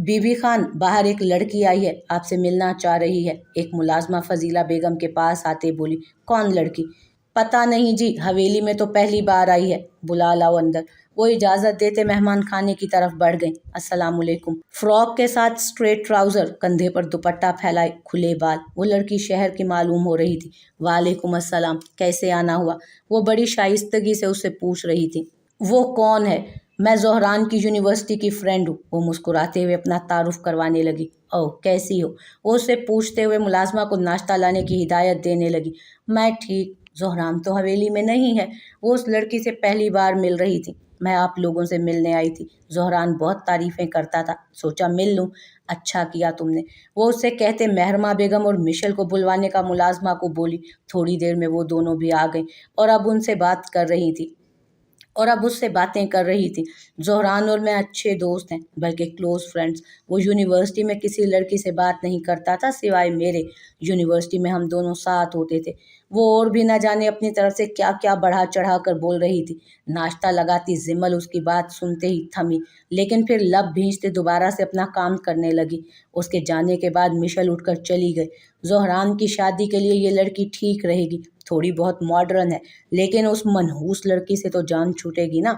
Be be Khan, باہر ایک لڑکی آئی ہے، آپ سے ملنا چاہ رہی ہے۔ ایک ملازمہ فضیلہ بیگم کے پاس آتے بولی۔ کون لڑکی؟ پتہ نہیں جی، حویلی میں تو پہلی بار آئی ہے، بلا لاؤ اندر۔ وہ اجازت دیتے مہمان خانے کی طرف بڑھ گئیں۔ السلام علیکم۔ فراک کے ساتھ اسٹریٹ ٹراؤزر، کندھے پر دوپٹہ پھیلائے، کھلے بال۔ وہ لڑکی شہر کی معلوم ہو رہی تھی۔ وعلیکم السلام، کیسے آنا ہوا؟ وہ بڑی شائستگی سے اس سے پوچھ رہی تھی۔ وہ کون ہے؟ میں زہران کی یونیورسٹی کی فرینڈ ہوں۔ وہ مسکراتے ہوئے اپنا تعارف کروانے لگی۔ اوہ، کیسی ہو؟ وہ اس سے پوچھتے ہوئے ملازمہ کو ناشتہ لانے کی ہدایت دینے لگی۔ میں ٹھیک، زہران تو حویلی میں نہیں ہے۔ وہ اس لڑکی سے پہلی بار مل رہی تھی۔ میں آپ لوگوں سے ملنے آئی تھی، زہران بہت تعریفیں کرتا تھا، سوچا مل لوں۔ اچھا کیا تم نے، وہ اس سے کہتے مہرمہ بیگم اور مشل کو بلوانے کا ملازمہ کو بولی۔ تھوڑی دیر میں وہ دونوں بھی آ گئیں اور اب اس سے باتیں کر رہی تھی۔ زہران اور میں اچھے دوست ہیں، بلکہ کلوز فرینڈز۔ وہ یونیورسٹی میں کسی لڑکی سے بات نہیں کرتا تھا سوائے میرے۔ یونیورسٹی میں ہم دونوں ساتھ ہوتے تھے۔ وہ اور بھی نہ جانے اپنی طرف سے کیا کیا بڑھا چڑھا کر بول رہی تھی۔ ناشتہ لگاتی زمل اس کی بات سنتے ہی تھمی، لیکن پھر لب بھینچتے دوبارہ سے اپنا کام کرنے لگی۔ اس کے جانے کے بعد مشل اٹھ کر چلی گئی۔ زہران کی شادی کے لیے یہ لڑکی ٹھیک رہے گی، تھوڑی بہت ماڈرن ہے، لیکن اس منحوس لڑکی سے تو جان چھوٹے گی نا۔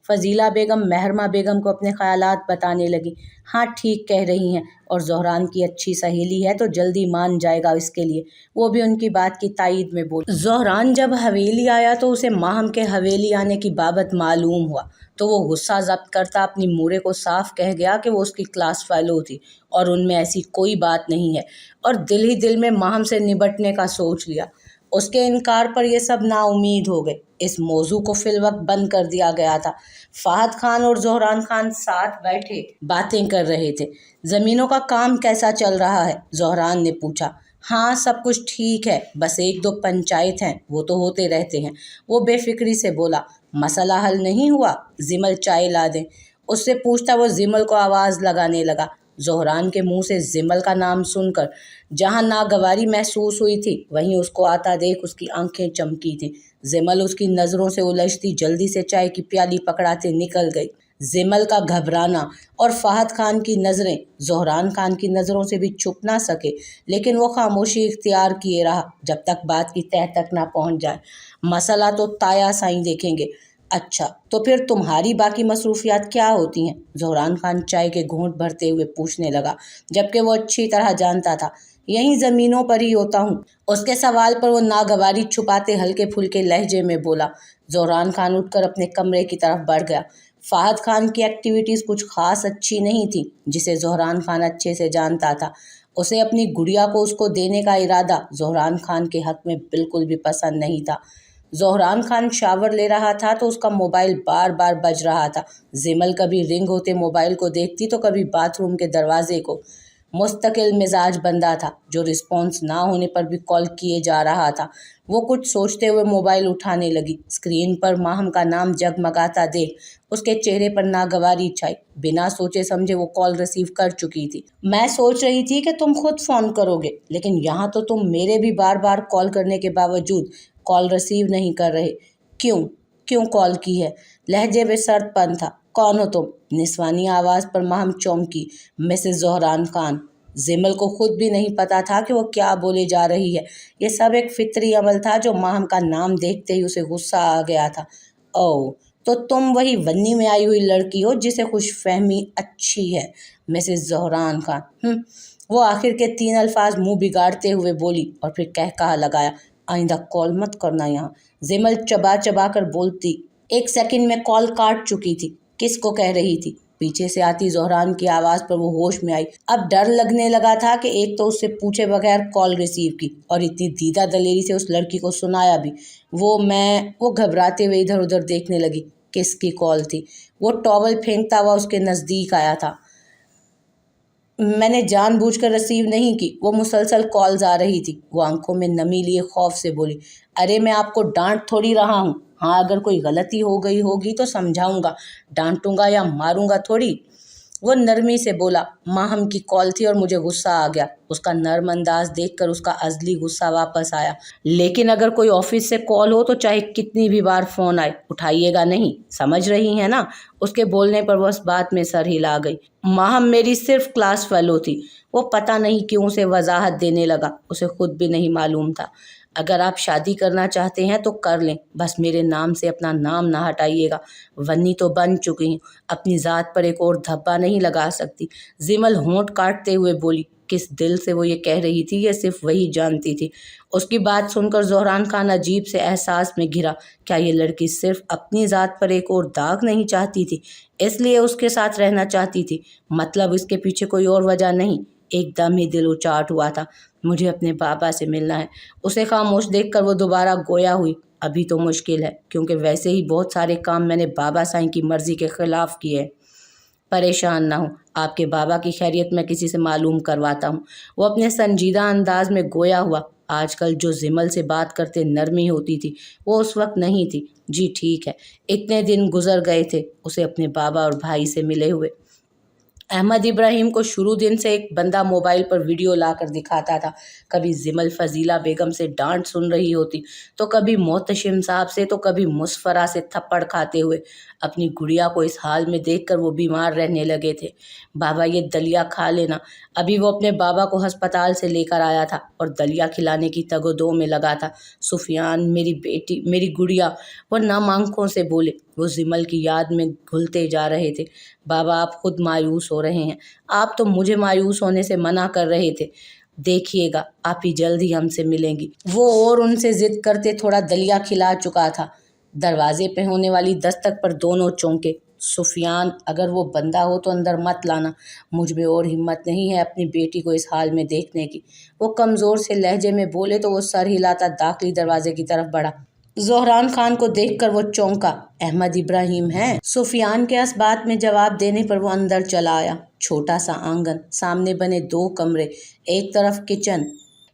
فضیلہ بیگم مہرمہ بیگم کو اپنے خیالات بتانے لگی۔ ہاں ٹھیک کہہ رہی ہیں، اور زہران کی اچھی سہیلی ہے تو جلدی مان جائے گا اس کے لیے۔ وہ بھی ان کی بات کی تائید میں بولی۔ زہران جب حویلی آیا تو اسے ماہم کے حویلی آنے کی بابت معلوم ہوا تو وہ غصہ ضبط کرتا اپنی مورے کو صاف کہہ گیا کہ وہ اس کی کلاس فیلو تھی اور ان میں ایسی کوئی بات نہیں ہے، اور دل ہی دل میں ماہم سے نبٹنے کا سوچ لیا۔ اس کے انکار پر یہ سب نا امید ہو گئے۔ اس موضوع کو فی الوقت بند کر دیا گیا تھا۔ فہد خان اور زہران خان ساتھ بیٹھے باتیں کر رہے تھے۔ زمینوں کا کام کیسا چل رہا ہے؟ زہران نے پوچھا۔ ہاں سب کچھ ٹھیک ہے، بس ایک دو پنچایت ہیں، وہ تو ہوتے رہتے ہیں، وہ بے فکری سے بولا۔ مسئلہ حل نہیں ہوا؟ زمل چائے لا دیں، اس سے پوچھتا وہ زمل کو آواز لگانے لگا۔ زہران کے منہ سے زمل کا نام سن کر جہاں ناگواری محسوس ہوئی تھی، وہیں اس کو آتا دیکھ اس کی آنکھیں چمکی تھیں۔ زمل اس کی نظروں سے الجھتی جلدی سے چائے کی پیالی پکڑاتے نکل گئی۔ زمل کا گھبرانا اور فہد خان کی نظریں زہران خان کی نظروں سے بھی چھپ نہ سکے، لیکن وہ خاموشی اختیار کیے رہا جب تک بات کی تہہ تک نہ پہنچ جائے۔ مسئلہ تو تایا سائیں دیکھیں گے۔ اچھا، تو پھر تمہاری باقی مصروفیات کیا ہوتی ہیں؟ زہران خان چائے کے گھونٹ بھرتے ہوئے پوچھنے لگا، جبکہ وہ اچھی طرح جانتا تھا یہیں زمینوں پر ہی ہوتا ہوں۔ اس کے سوال پر وہ ناگواری چھپاتے ہلکے پھلکے لہجے میں بولا۔ زہران خان اٹھ کر اپنے کمرے کی طرف بڑھ گیا۔ فہد خان کی ایکٹیویٹیز کچھ خاص اچھی نہیں تھیں، جسے زہران خان اچھے سے جانتا تھا۔ اسے اپنی گڑیا کو اس کو دینے کا ارادہ زہران خان کے حق میں بالکل بھی پسند نہیں تھا۔ زہران خان شاور لے رہا تھا تو اس کا موبائل بار بار بج رہا تھا۔ زمل کبھی رنگ ہوتے موبائل کو دیکھتی تو کبھی باتھ روم کے دروازے کو۔ مستقل مزاج بندہ تھا، جو رسپانس نہ ہونے پر بھی کال کیے جا رہا تھا۔ وہ کچھ سوچتے ہوئے موبائل اٹھانے لگی۔ اسکرین پر ماہم کا نام جگمگاتا دیکھ اس کے چہرے پر ناگواری چھائی۔ بنا سوچے سمجھے وہ کال ریسیو کر چکی تھی۔ میں سوچ رہی تھی کہ تم خود فون کرو گے، لیکن یہاں تو تم میرے بھی بار بار کال کرنے کے باوجود کال ریسیو نہیں کر رہے۔ کیوں کال کی ہے؟ لہجے میں سرد پن تھا۔ کون ہو تم؟ نسوانی آواز پر ماہم چونکی۔ مسز زہران خان۔ زمل کو خود بھی نہیں پتا تھا کہ وہ کیا بولے جا رہی ہے۔ یہ سب ایک فطری عمل تھا جو ماہم کا نام دیکھتے ہی اسے غصہ آ گیا تھا۔ اوہ، تو تم وہی ونی میں آئی ہوئی لڑکی ہو جسے خوش فہمی اچھی ہے، مسز زہران خان۔ وہ آخر کے 3 الفاظ منہ بگاڑتے ہوئے بولی اور پھر کہا لگایا، آئندہ کال مت کرنا یہاں۔ زمل چبا چبا کر بولتی 1 سیکنڈ میں کال کاٹ چکی تھی۔ کس کو کہہ رہی تھی؟ پیچھے سے آتی زہران کی آواز پر وہ ہوش میں آئی۔ اب ڈر لگنے لگا تھا کہ ایک تو اس سے پوچھے بغیر کال ریسیو کی اور اتنی دیدہ دلیری سے اس لڑکی کو سنایا بھی۔ وہ گھبراتے ہوئے ادھر ادھر دیکھنے لگی۔ کس کی کال تھی؟ وہ ٹاول پھینکتا ہوا اس کے نزدیک آیا تھا۔ میں نے جان بوجھ کر ریسیو نہیں کی، وہ مسلسل کالز آ رہی تھی۔ وہ آنکھوں میں نمی لیے خوف سے بولی۔ ارے میں آپ کو ڈانٹ تھوڑی رہا ہوں، ہاں اگر کوئی غلطی ہو گئی ہوگی تو سمجھاؤں گا، ڈانٹوں گا یا ماروں گا تھوڑی۔ वो नरमी से बोला। माहम की कॉल थी और मुझे गुस्सा आ गया। उसका नर्म अंदाज देखकर उसका अज़ली गुस्सा वापस आया। लेकिन अगर कोई ऑफिस से कॉल हो तो चाहे कितनी भी बार फ़ोन आए, उठाइएगा नहीं, समझ रही हैं ना? उसके बोलने पर वो उस बात में सर हिला गई। माहम मेरी सिर्फ क्लास फेलो थी। वो पता नहीं क्यों उसे वजाहत देने लगा। उसे खुद भी नहीं मालूम था। अगर आप शादी करना चाहते हैं तो कर लें, बस मेरे नाम से अपना नाम ना हटाइएगा। वन्नी तो बन चुकी हूँ, अपनी ज़ात पर एक और धब्बा नहीं लगा सकती। जिमल होंठ काटते हुए बोली। किस दिल से वो ये कह रही थी ये सिर्फ वही जानती थी। उसकी बात सुनकर ज़ोहरान खान अजीब से एहसास में घिरा। क्या ये लड़की सिर्फ अपनी ज़ात पर एक और दाग नहीं चाहती थी, इसलिए उसके साथ रहना चाहती थी? मतलब इसके पीछे कोई और वजह नहीं। एकदम ही दिल उचाट हुआ था। मुझे अपने पापा से मिलना है। उसे खामोश देखकर वो दोबारा गोया हुई। अभी तो मुश्किल है, क्योंकि वैसे ही बहुत सारे काम मैंने बाबा साईं की मर्जी के खिलाफ किए हैं। परेशान ना हो, आपके बाबा की खैरियत मैं किसी से मालूम करवाता हूँ। वो अपने संजीदा अंदाज में गोया हुआ। आजकल जो जिमल से बात करते नरमी होती थी, वो उस वक्त नहीं थी। जी ठीक है। इतने दिन गुजर गए थे उसे अपने बाबा और भाई से मिले हुए। अहमद इब्राहिम को शुरू दिन से एक बंदा मोबाइल पर वीडियो लाकर दिखाता था। कभी जिमल फजीला बेगम से डांट सुन रही होती, तो कभी मोहतशिम साहब से, तो कभी मुस्फरा से थप्पड़ खाते हुए। अपनी गुड़िया को इस हाल में देखकर वो बीमार रहने लगे थे। बाबा ये दलिया खा लेना। अभी वो अपने बाबा को अस्पताल से लेकर आया था और दलिया खिलाने की तगोदो में लगा था। सुफियान, मेरी बेटी, मेरी गुड़िया, वो नम आंखों से बोले। वो जिमल की याद में घुलते जा रहे थे। बाबा आप खुद मायूस हो रहे हैं। आप तो मुझे मायूस होने से मना कर रहे थे। देखिएगा आप ही जल्द ही हमसे मिलेंगी। वो और उनसे जिद करते थोड़ा दलिया खिला चुका था। दरवाजे पे होने वाली दस्तक पर दोनों चौंके। सुफियान, अगर वो बंदा हो तो अंदर मत लाना। मुझ में और हिम्मत नहीं है अपनी बेटी को इस हाल में देखने की। वो कमज़ोर से लहजे में बोले तो वो सर हिलाता दाखिली दरवाजे की तरफ बढ़ा। ज़ोहरान खान को देखकर वो चौंका। अहमद इब्राहिम हैं? सुफियान के इस बात में जवाब देने पर वो अंदर चला आया। छोटा सा आंगन, सामने बने 2 कमरे, एक तरफ किचन।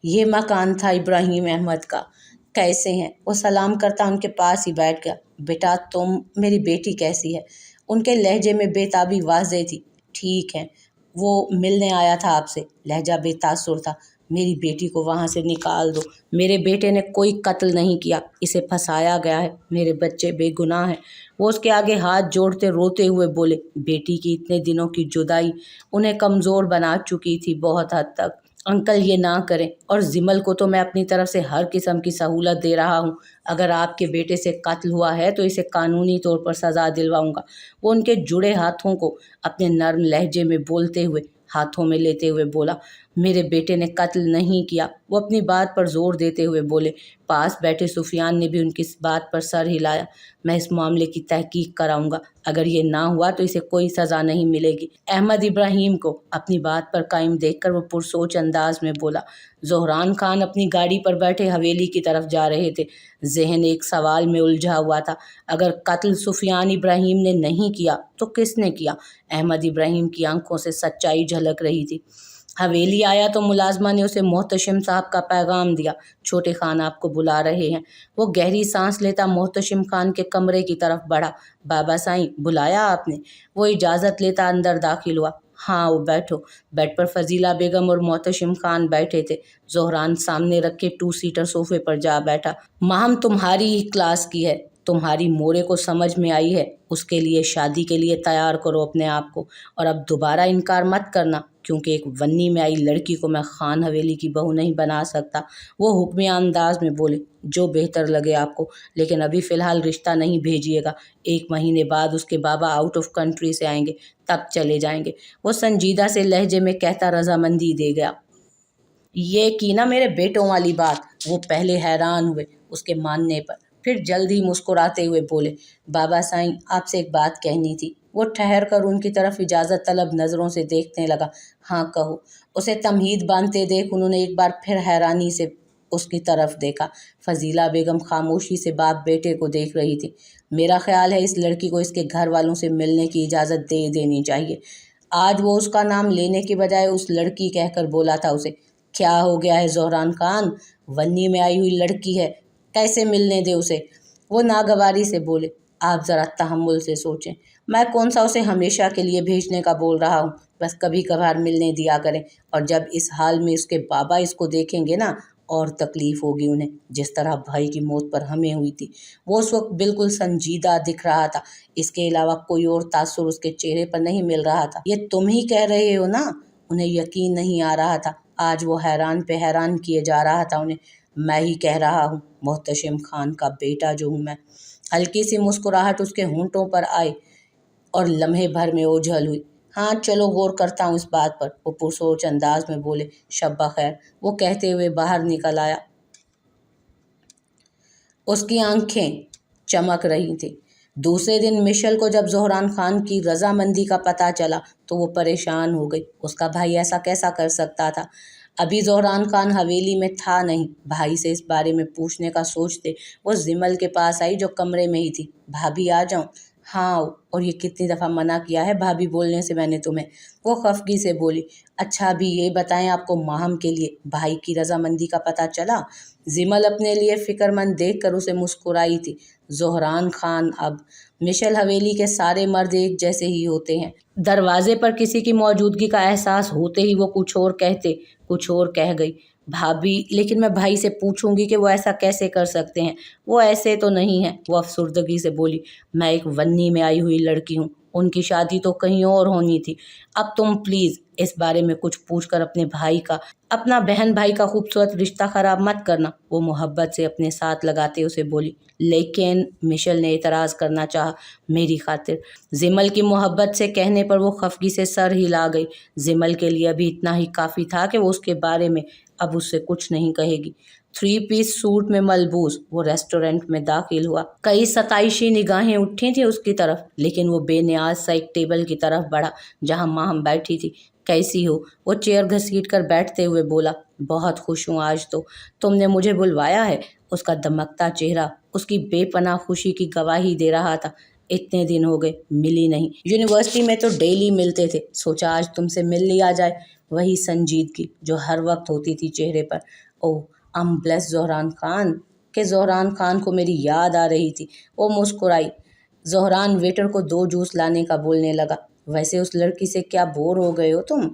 ये मकान था इब्राहिम अहमद का। कैसे हैं? वो सलाम करता उनके पास ही बैठ गया। बेटा तुम, मेरी बेटी कैसी है? उनके लहजे में बेताबी वाज़ेह थी। ठीक है, वो मिलने आया था आपसे। लहजा बेतासुर था। मेरी बेटी को वहाँ से निकाल दो। मेरे बेटे ने कोई कत्ल नहीं किया, इसे फंसाया गया है। मेरे बच्चे बेगुनाह हैं। वो उसके आगे हाथ जोड़ते रोते हुए बोले। बेटी की इतने दिनों की जुदाई उन्हें कमज़ोर बना चुकी थी बहुत हद तक। अंकल ये ना करें, और जिमल को तो मैं अपनी तरफ से हर किस्म की सहूलत दे रहा हूँ। अगर आपके बेटे से कत्ल हुआ है तो इसे कानूनी तौर पर सज़ा दिलवाऊंगा। वो उनके जुड़े हाथों को अपने नर्म लहजे में बोलते हुए हाथों में लेते हुए बोला। मेरे बेटे ने कत्ल नहीं किया। वो अपनी बात पर जोर देते हुए बोले। पास बैठे सुफियान ने भी उनकी इस बात पर सर हिलाया। मैं इस मामले की तहकीक कराऊंगा। अगर ये ना हुआ तो इसे कोई सज़ा नहीं मिलेगी। अहमद इब्राहिम को अपनी बात पर कायम देखकर वो पुरसोच अंदाज में बोला। ज़ोहरान खान अपनी गाड़ी पर बैठे हवेली की तरफ जा रहे थे। जहन एक सवाल में उलझा हुआ था। अगर कत्ल सुफियान इब्राहिम ने नहीं किया तो किसने किया? अहमद इब्राहिम की आंखों से सच्चाई झलक रही थी। हवेली आया तो मुलाजमा ने उसे मोहतशिम साहब का पैगाम दिया। छोटे खान आपको बुला रहे हैं। वो गहरी सांस लेता मोहतशिम खान के कमरे की तरफ बढ़ा। बाबा साईं, बुलाया आपने? वो इजाज़त लेता अंदर दाखिल हुआ। हाँ, वो बैठो। बेड पर फजीला बेगम और मोहतशिम खान बैठे थे। ज़ोहरान सामने रखे 2 सीटर सोफे पर जा बैठा। माहम तुम्हारी ही क्लास की है, तुम्हारी मोरे को समझ में आई है। उसके लिए शादी के लिए तैयार करो अपने आप को, और अब दोबारा इनकार मत करना, क्योंकि एक वन्नी में आई लड़की को मैं खान हवेली की बहू नहीं बना सकता। वो हुक्मिया अंदाज में बोले। जो बेहतर लगे आपको, लेकिन अभी फ़िलहाल रिश्ता नहीं भेजिएगा। 1 महीने बाद उसके बाबा आउट ऑफ कंट्री से आएंगे, तब चले जाएंगे। वो संजीदा से लहजे में कहता रजामंदी दे गया। ये की ना मेरे बेटों वाली बात। वो पहले हैरान हुए उसके मानने पर, फिर जल्द ही मुस्कुराते हुए बोले। बाबा साईं, आपसे एक बात कहनी थी। वो ठहर कर उनकी तरफ इजाज़त तलब नज़रों से देखने लगा। हाँ कहो। उसे तमहीद बांधते देख उन्होंने एक बार फिर हैरानी से उसकी तरफ देखा। फजीला बेगम खामोशी से बाप बेटे को देख रही थी। मेरा ख्याल है इस लड़की को इसके घर वालों से मिलने की इजाज़त दे देनी चाहिए। आज वो उसका नाम लेने के बजाय उस लड़की कहकर बोला था उसे। क्या हो गया है ज़ोहरान खान? वन्नी में आई हुई लड़की है, कैसे मिलने दे उसे? वो नागवारी से बोले। आप ज़रा तहम्मुल से सोचें। मैं कौन सा उसे हमेशा के लिए भेजने का बोल रहा हूँ, बस कभी कभार मिलने दिया करें। और जब इस हाल में उसके बाबा इसको देखेंगे ना, और तकलीफ होगी उन्हें, जिस तरह भाई की मौत पर हमें हुई थी। वो उस वक्त बिल्कुल संजीदा दिख रहा था, इसके अलावा कोई और तासुर उसके चेहरे पर नहीं मिल रहा था। ये तुम ही कह रहे हो ना? उन्हें यकीन नहीं आ रहा था। आज वो हैरान पे हैरान किए जा रहा था उन्हें। मैं ही कह रहा हूँ, मोहतशिम खान का बेटा जो हूँ मैं। हल्की सी मुस्कुराहट उसके होंठों पर आई और लम्हे भर में ओझल हुई। हाँ चलो, गौर करता हूँ इस बात पर, वो पुरसोच अंदाज में बोले। शब्बा खैर, वो कहते हुए बाहर निकल आया। उसकी आंखें चमक रही थी। दूसरे दिन मिशेल को जब ज़ोहरान खान की रजामंदी का पता चला तो वो परेशान हो गई। उसका भाई ऐसा कैसा कर सकता था? अभी ज़ोहरान खान हवेली में था नहीं। भाई से इस बारे में पूछने का सोचते वो जिमल के पास आई जो कमरे में ही थी। भाभी आ जाऊं? हाँ, और ये कितनी दफ़ा मना किया है भाभी बोलने से मैंने तुम्हें, वो खफगी से बोली। अच्छा अभी ये बताएं, आपको माहम के लिए भाई की रजामंदी का पता चला? जिमल अपने लिए फिक्रमंद देखकर उसे मुस्कुराई थी। ज़ोहरान खान अब, मिशेल हवेली के सारे मर्द एक जैसे ही होते हैं। दरवाजे पर किसी की मौजूदगी का एहसास होते ही वो कुछ और कहते, कुछ और कह गई। भाभी, लेकिन मैं भाई से पूछूंगी कि वो ऐसा कैसे कर सकते हैं। वो ऐसे तो नहीं है, वो अफसुर्दगी से बोली। मैं एक वन्नी में आई हुई लड़की हूँ, उनकी शादी तो कहीं और होनी थी। अब तुम प्लीज़ इस बारे में कुछ पूछकर अपना बहन भाई का खूबसूरत रिश्ता खराब मत करना, वो मोहब्बत से अपने साथ लगाते उसे बोली। लेकिन मिशेल ने इतराज़ करना चाहा। मेरी खातिर, जिमल की मोहब्बत से कहने पर वो खफगी से सर हिला गई। जिमल के लिए अभी इतना ही काफ़ी था कि वो उसके बारे में अब उससे कुछ नहीं कहेगी। 3 पीस सूट में मलबूस वो रेस्टोरेंट में दाखिल हुआ। कई सताइशी निगाहें उठी थी उसकी तरफ, लेकिन वो बेनियाज सा एक टेबल की तरफ बढ़ा जहां माहम बैठी थी। कैसी हो? वो चेयर घसीट कर बैठते हुए बोला। बहुत खुश हूँ, आज तो तुमने मुझे बुलवाया है। उसका दमकता चेहरा उसकी बेपनाह खुशी की गवाही दे रहा था। इतने दिन हो गए मिली नहीं, यूनिवर्सिटी में तो डेली मिलते थे, सोचा आज तुमसे मिल लिया जाए। वही संजीदगी जो हर वक्त होती थी चेहरे पर। ओह, अम ब्लेस ज़ोहरान खान, के ज़ोहरान खान को मेरी याद आ रही थी। वो मुस्कुराई। ज़ोहरान वेटर को 2 जूस लाने का बोलने लगा। वैसे उस लड़की से क्या बोर हो गए हो तुम?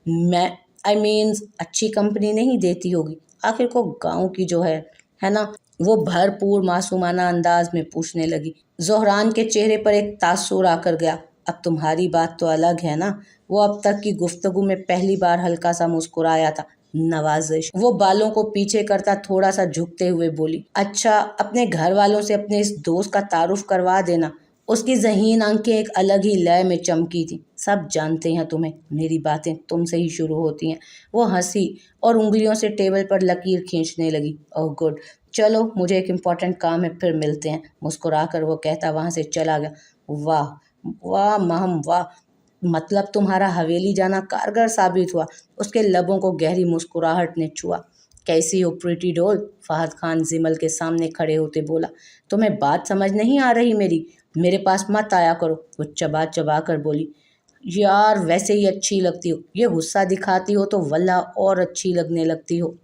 मैं आई मीन्स अच्छी कंपनी नहीं देती होगी, आखिर को गांव की जो है ना? वो भरपूर मासूमाना अंदाज में पूछने लगी। ज़ोहरान के चेहरे पर एक तासुर आकर गया। अब तुम्हारी बात तो अलग है ना? वो अब तक की गुफ्तगू में पहली बार हल्का सा मुस्कुराया था। नवाजिश, वो बालों को पीछे करता थोड़ा सा झुकते हुए बोली। अच्छा, अपने घर वालों से अपने इस दोस्त का तारुफ करवा देना। उसकी ज़हीन आंखें एक अलग ही लय में चमकी थी। सब जानते हैं तुम्हें, मेरी बातें तुमसे ही शुरू होती हैं। वो हंसी और उंगलियों से टेबल पर लकीर खींचने लगी। ओह गुड, चलो मुझे एक इम्पॉर्टेंट काम है, फिर मिलते हैं, मुस्कुराकर वो कहता वहाँ से चला गया। वाह वाह महम वाह, मतलब तुम्हारा हवेली जाना कारगर साबित हुआ। उसके लबों को गहरी मुस्कुराहट ने छुआ। कैसी हो प्रीटी डॉल? फहद खान जिमल के सामने खड़े होते बोला। तुम्हें बात समझ नहीं आ रही मेरी? मेरे पास मत आया करो, वो चबा चबा कर बोली। यार वैसे ही अच्छी लगती हो, ये गुस्सा दिखाती हो तो वल्लाह और अच्छी लगने लगती हो।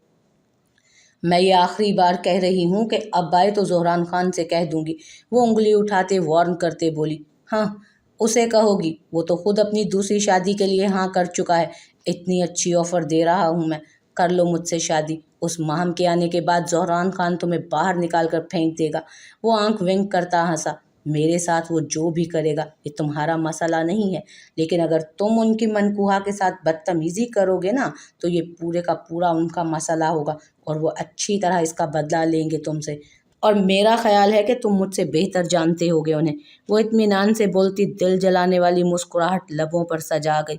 मैं ये आखिरी बार कह रही हूँ कि अब आए तो ज़ोहरान खान से कह दूंगी, वो उंगली उठाते वार्न करते बोली। हाँ, उसे कहोगी, वो तो खुद अपनी दूसरी शादी के लिए हाँ कर चुका है। इतनी अच्छी ऑफर दे रहा हूँ मैं, कर लो मुझसे शादी। उस माहम के आने के बाद ज़ोहरान खान तुम्हें बाहर निकाल कर फेंक देगा। वो आंख विंक करता हंसा। मेरे साथ वो जो भी करेगा ये तुम्हारा मसला नहीं है, लेकिन अगर तुम उनकी मनकूहा के साथ बदतमीजी करोगे ना तो ये पूरे का पूरा उनका मसला होगा और वो अच्छी तरह इसका बदला लेंगे तुमसे। और मेरा ख्याल है कि तुम मुझसे बेहतर जानते होगे उन्हें। वो इत्मीनान से बोलती दिल जलाने वाली मुस्कुराहट लबों पर सजा गई।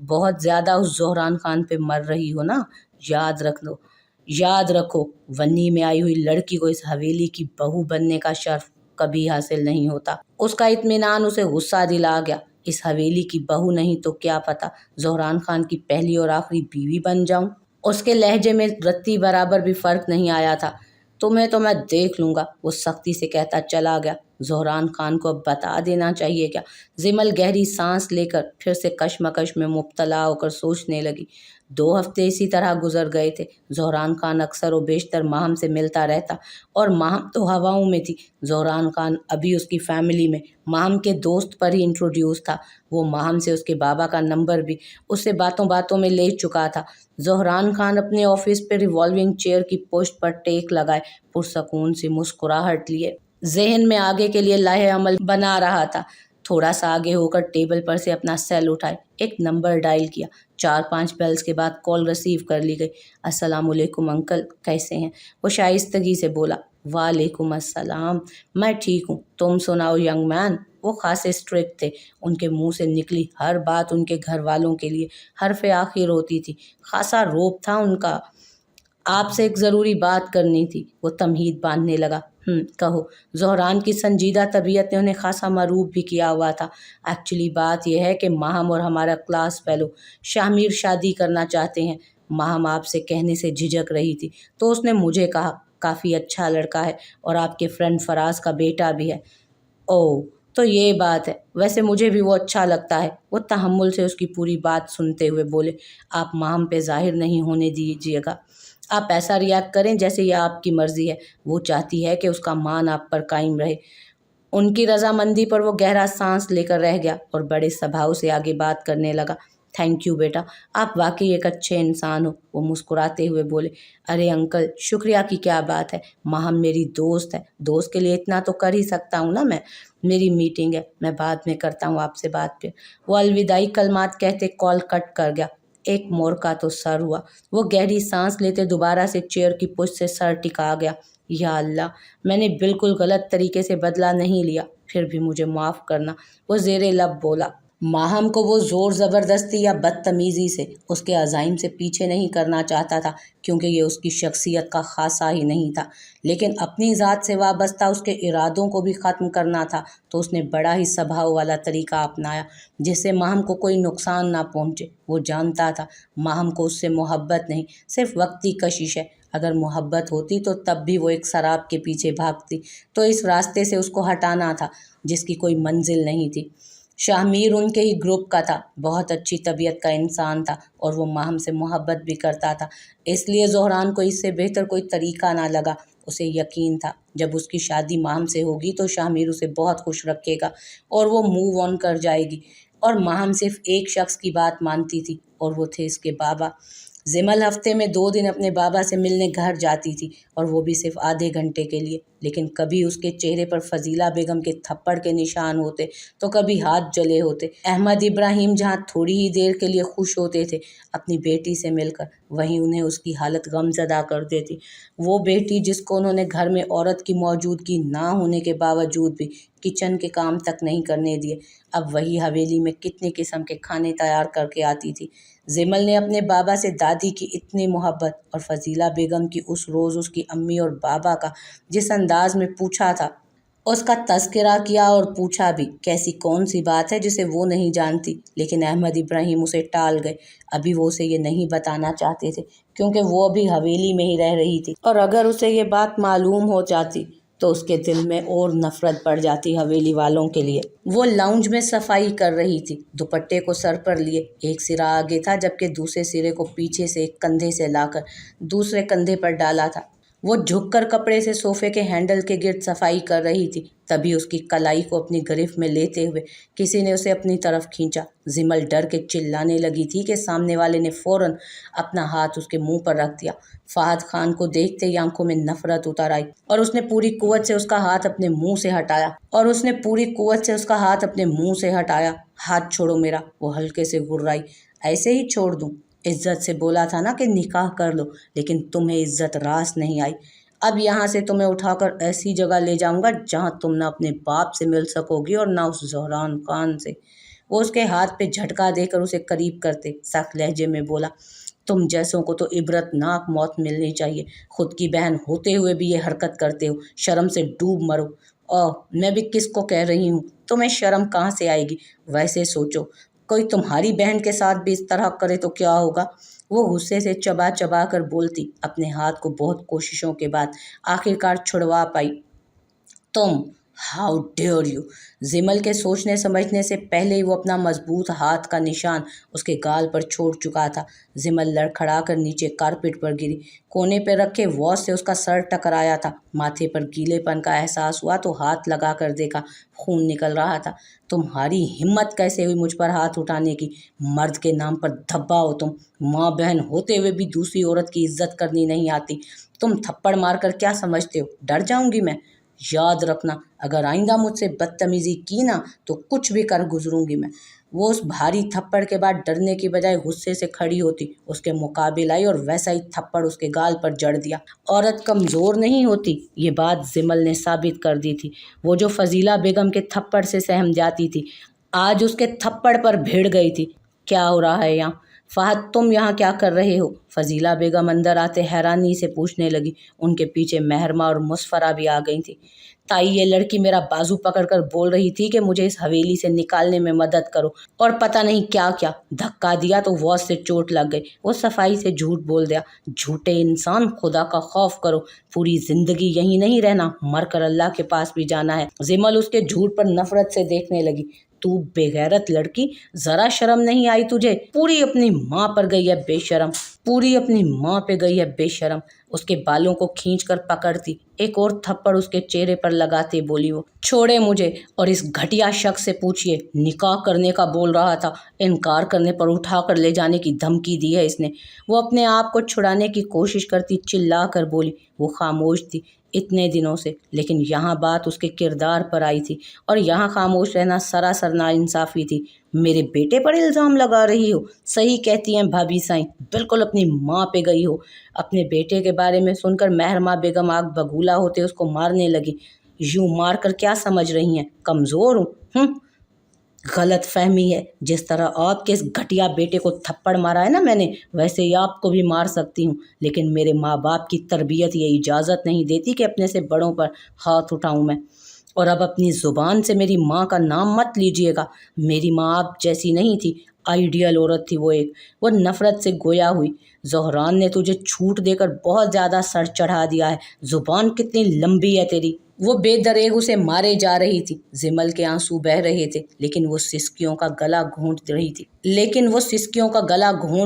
बहुत ज़्यादा उस ज़ोहरान खान पे मर रही हो ना? याद रख लो, याद रखो, वन्नी में आई हुई लड़की को इस हवेली की बहू बनने का शर्फ कभी हासिल नहीं होता। उसका इत्मीनान उसे गुस्सा दिला गया। इस हवेली की बहू नहीं तो क्या पता ज़ोहरान खान की पहली और आखिरी बीवी बन जाऊं। उसके लहजे में रत्ती बराबर भी फर्क नहीं आया था। तुम्हें तो मैं देख लूंगा, वो सख्ती से कहता चला गया। ज़हरान खान को अब बता देना चाहिए क्या? जिमल गहरी सांस लेकर फिर से कशमकश में मुब्तला होकर सोचने लगी। 2 हफ्ते इसी तरह गुजर गए थे। ज़हरान खान अक्सर व बेशतर माहम से मिलता रहता और माहम तो हवाओं में थी। ज़हरान खान अभी उसकी फैमिली में माहम के दोस्त पर ही इंट्रोड्यूस था। वो माहम से उसके बाबा का नंबर भी उससे बातों बातों में ले चुका था। ज़हरान खान अपने ऑफिस पे रिवॉल्विंग चेयर की पोस्ट पर टेक लगाए पुरसकून सी मुस्कुराहट लिए जहन में आगे के लिए लाहे अमल बना रहा था। थोड़ा सा आगे होकर टेबल पर से अपना सेल उठाए एक नंबर डायल किया। 4-5 बेल्स के बाद कॉल रिसीव कर ली गई। अस्सलामुअलैकुम अंकल, कैसे हैं? वो शाइस्तगी से बोला। वालेकुम अस्सलाम, मैं ठीक हूँ, तुम सुनाओ यंग मैन। वो खासे स्ट्रिक्ट थे। उनके मुंह से निकली हर बात उनके घर वालों के लिए हरफ आखिर होती थी। खासा रोब था उनका। आपसे एक ज़रूरी बात करनी थी। वो तमहीद बांधने लगा। कहो। ज़हरान की संजीदा तबीयत ने उन्हें खासा मरूब भी किया हुआ था। एक्चुअली बात यह है कि माहम और हमारा क्लास फेलो शामिर शादी करना चाहते हैं। माहम आपसे कहने से झिझक रही थी तो उसने मुझे कहा, काफ़ी अच्छा लड़का है और आपके फ्रेंड फराज का बेटा भी है। ओह! तो ये बात है। वैसे मुझे भी वो अच्छा लगता है। वो तहम्मुल से उसकी पूरी बात सुनते हुए बोले। आप माहम पे ज़ाहिर नहीं होने दीजिएगा। आप ऐसा रिएक्ट करें जैसे ये आपकी मर्ज़ी है। वो चाहती है कि उसका मान आप पर कायम रहे। उनकी रजामंदी पर वो गहरा सांस लेकर रह गया और बड़े स्वभाव से आगे बात करने लगा। थैंक यू बेटा, आप वाकई एक अच्छे इंसान हो। वो मुस्कुराते हुए बोले। अरे अंकल, शुक्रिया की क्या बात है। माहम मेरी दोस्त है, दोस्त के लिए इतना तो कर ही सकता हूँ ना मैं। मेरी मीटिंग है, मैं बाद में करता हूँ आपसे बात फिर। वो अलविदाई कलमात कहते कॉल कट कर गया। एक मोड़ का तो सर हुआ। वो गहरी सांस लेते दोबारा से चेयर की पुश से सर टिका गया। या अल्लाह, मैंने बिल्कुल गलत तरीके से बदला नहीं लिया, फिर भी मुझे माफ़ करना। वो ज़ेरे लब बोला। माहम को वो ज़ोर ज़बरदस्ती या बदतमीज़ी से उसके अज़ाइम से पीछे नहीं करना चाहता था, क्योंकि ये उसकी शख्सियत का ख़ासा ही नहीं था। लेकिन अपनी ज़ात से वाबस्ता उसके इरादों को भी ख़त्म करना था, तो उसने बड़ा ही स्वभाव वाला तरीका अपनाया जिससे माहम को कोई नुकसान ना पहुँचे। वो जानता था माहम को उससे मोहब्बत नहीं, सिर्फ वक्ती कशिश है। अगर मोहब्बत होती तो तब भी वो एक शराब के पीछे भागती। तो इस रास्ते से उसको हटाना था जिसकी कोई मंजिल नहीं थी। शाहमीर उनके ही ग्रुप का था, बहुत अच्छी तबीयत का इंसान था और वो माहम से मोहब्बत भी करता था। इसलिए ज़हरान को इससे बेहतर कोई तरीका ना लगा। उसे यकीन था जब उसकी शादी माहम से होगी तो शाहमीर उसे बहुत खुश रखेगा और वो मूव ऑन कर जाएगी। और माहम सिर्फ एक शख्स की बात मानती थी और वो थे इसके बाबा। जिमल हफ्ते में 2 दिन अपने बाबा से मिलने घर जाती थी और वो भी सिर्फ आधे घंटे के लिए। लेकिन कभी उसके चेहरे पर फजीला बेगम के थप्पड़ के निशान होते तो कभी हाथ जले होते। अहमद इब्राहिम जहाँ थोड़ी ही देर के लिए खुश होते थे अपनी बेटी से मिलकर, वहीं उन्हें उसकी हालत गमज़दा कर देती। वो बेटी जिसको उन्होंने घर में औरत की मौजूदगी ना होने के बावजूद भी किचन के काम तक नहीं करने दिए, अब वही हवेली में कितने किस्म के खाने तैयार करके आती थी। जिमल ने अपने बाबा से दादी की इतनी मोहब्बत और फजीला बेगम की उस रोज़ उसकी अम्मी और बाबा का जिस अंदाज में पूछा था, उसका तज़किरा किया और पूछा भी कैसी कौन सी बात है जिसे वो नहीं जानती। लेकिन अहमद इब्राहिम उसे टाल गए। अभी वो उसे ये नहीं बताना चाहते थे क्योंकि वो अभी हवेली में ही रह रही थी और अगर उसे ये बात मालूम हो जाती तो उसके दिल में और नफरत बढ़ जाती हवेली वालों के लिए। वो लाउंज में सफाई कर रही थी। दुपट्टे को सर पर लिए एक सिरा आगे था जबकि दूसरे सिरे को पीछे से एक कंधे से लाकर दूसरे कंधे पर डाला था। वो झुककर कपड़े से सोफे के हैंडल के गिर्द सफाई कर रही थी। तभी उसकी कलाई को अपनी गिरफ्त में लेते हुए किसी ने उसे अपनी तरफ खींचा। जिमल डर के चिल्लाने लगी थी कि सामने वाले ने फौरन अपना हाथ उसके मुंह पर रख दिया। फहद खान को देखते ही आंखों में नफरत उतर आई और उसने पूरी कुव्वत से उसका हाथ अपने मुंह से हटाया। हाथ छोड़ो मेरा, वो हल्के से गुर्राई। ऐसे ही छोड़ दूं? इज्जत से बोला था ना कि निकाह कर लो, लेकिन तुम्हें इज्जत रास नहीं आई। अब यहाँ से तुम्हें उठाकर ऐसी जगह ले जाऊंगा जहाँ तुम ना अपने बाप से मिल सकोगी और ना उस ज़हरान खान से। वो उसके हाथ पे झटका देकर उसे करीब करते सख्त लहजे में बोला, तुम जैसों को तो इबरतनाक मौत मिलनी चाहिए। खुद की बहन होते हुए भी ये हरकत करते हो, शर्म से डूब मरो। ओह, मैं भी किसको कह रही हूँ, तुम्हें शर्म कहाँ से आएगी? वैसे सोचो, कोई तुम्हारी बहन के साथ भी इस तरह करे तो क्या होगा? वो गुस्से से चबा चबा कर बोलती, अपने हाथ को बहुत कोशिशों के बाद आखिरकार छुड़वा पाई। तुम हाउ डेयर यू। जिमल के सोचने समझने से पहले ही वो अपना मजबूत हाथ का निशान उसके गाल पर छोड़ चुका था। जिमल लड़खड़ा कर नीचे कारपेट पर गिरी। कोने पर रखे वॉच से उसका सर टकराया था। माथे पर गीलेपन का एहसास हुआ तो हाथ लगा कर देखा, खून निकल रहा था। तुम्हारी हिम्मत कैसे हुई मुझ पर हाथ उठाने की? मर्द के नाम पर धब्बा हो तुम। माँ बहन होते हुए भी दूसरी औरत की इज्जत करनी नहीं आती। तुम थप्पड़ मारकर क्या समझते हो, डर जाऊंगी मैं? याद रखना, अगर आइंदा मुझसे बदतमीजी की ना तो कुछ भी कर गुजरूंगी मैं। वो उस भारी थप्पड़ के बाद डरने की बजाय गुस्से से खड़ी होती, उसके मुकाबिल आई और वैसा ही थप्पड़ उसके गाल पर जड़ दिया। औरत कमजोर नहीं होती, ये बात जिमल ने साबित कर दी थी। वो जो फजीला बेगम के थप्पड़ से सहम जाती थी, आज उसके थप्पड़ पर भिड़ गई थी। क्या हो रहा है यहाँ? फहद, तुम यहाँ क्या कर रहे हो? फजीला बेगम अंदर आते हैरानी से पूछने लगी। उनके पीछे महरमा और मुस्फरा भी आ गई थी। ताई, ये लड़की मेरा बाजू पकड़कर बोल रही थी कि मुझे इस हवेली से निकालने में मदद करो, और पता नहीं क्या क्या धक्का दिया तो वॉच से चोट लग गई। वो सफाई से झूठ बोल दिया। झूठे इंसान, खुदा का खौफ करो। पूरी जिंदगी यहीं नहीं रहना, मर कर अल्लाह के पास भी जाना है। जिमल उसके झूठ पर नफरत से देखने लगी। तू बेगैरत लड़की, जरा शर्म नहीं आई तुझे? पूरी अपनी माँ पर गई है बेशरम, पूरी अपनी माँ पे गई है बेशरम। उसके बालों को खींचकर पकड़ती, एक और थप्पड़ उसके चेहरे पर लगाते बोली वो, छोड़े मुझे और इस घटिया शख्स से पूछिए। निकाह करने का बोल रहा था, इनकार करने पर उठा कर ले जाने की धमकी दी है इसने। वो अपने आप को छुड़ाने की कोशिश करती चिल्ला कर बोली। वो खामोश थी इतने दिनों से, लेकिन यहाँ बात उसके किरदार पर आई थी और यहाँ खामोश रहना सरासर नाइंसाफ़ी थी। मेरे बेटे पर इल्ज़ाम लगा रही हो? सही कहती हैं भाभी साईं, बिल्कुल अपनी माँ पे गई हो। अपने बेटे के बारे में सुनकर महरमा बेगम आग बगूला होते उसको मारने लगी। यूं मार कर क्या समझ रही हैं, कमज़ोर हूँ? गलत फहमी है। जिस तरह आपके इस घटिया बेटे को थप्पड़ मारा है ना मैंने, वैसे ही आपको भी मार सकती हूँ, लेकिन मेरे माँ बाप की तरबियत ये इजाज़त नहीं देती कि अपने से बड़ों पर हाथ उठाऊँ मैं। और अब अपनी ज़ुबान से मेरी माँ का नाम मत लीजिएगा। मेरी माँ आप जैसी नहीं थी, आइडियल औरत थी वो एक। वो नफ़रत से गोया हुई। ज़ोहरान ने तुझे छूट देकर बहुत ज़्यादा सर चढ़ा दिया है। ज़ुबान कितनी लंबी है तेरी। वो बेदरेग उसे मारे जा रही थी। जिमल के आंसू बह रहे थे, लेकिन वो सिसकियों का गला घोंट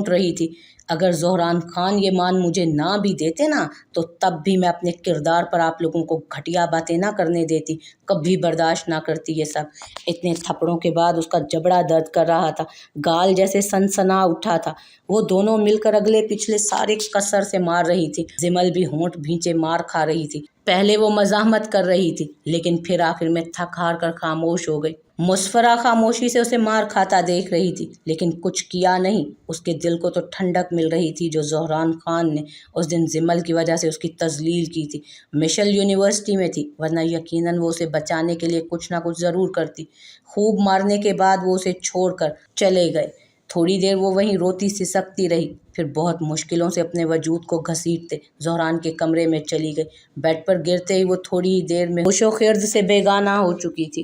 रही थी। अगर ज़ोहरान खान ये मान मुझे ना भी देते ना, तो तब भी मैं अपने किरदार पर आप लोगों को घटिया बातें ना करने देती। कभी बर्दाश्त ना करती ये सब। इतने थप्पड़ों के बाद उसका जबड़ा दर्द कर रहा था, गाल जैसे सनसना उठा था। वो दोनों मिलकर अगले पिछले सारे कसर से मार रही थी। जिमल भी होंठ भींचे मार खा रही थी। पहले वो मज़ाहमत कर रही थी, लेकिन फिर आखिर में थक हार कर खामोश हो गई। मुस्फरा खामोशी से उसे मार खाता देख रही थी, लेकिन कुछ किया नहीं। उसके दिल को तो ठंडक मिल रही थी जो ज़ोहरान खान ने उस दिन जिमल की वजह से उसकी तजलील की थी। मिशेल यूनिवर्सिटी में थी, वरना यकीनन वो उसे बचाने के लिए कुछ ना कुछ ज़रूर करती। खूब मारने के बाद वो उसे छोड़कर चले गए। थोड़ी देर वो वहीं रोती सिसकती रही, फिर बहुत मुश्किलों से अपने वजूद को घसीटते ज़ोहरान के कमरे में चली गई। बेड पर गिरते ही वो थोड़ी ही देर में होशो खिर्द से बेगाना हो चुकी थी।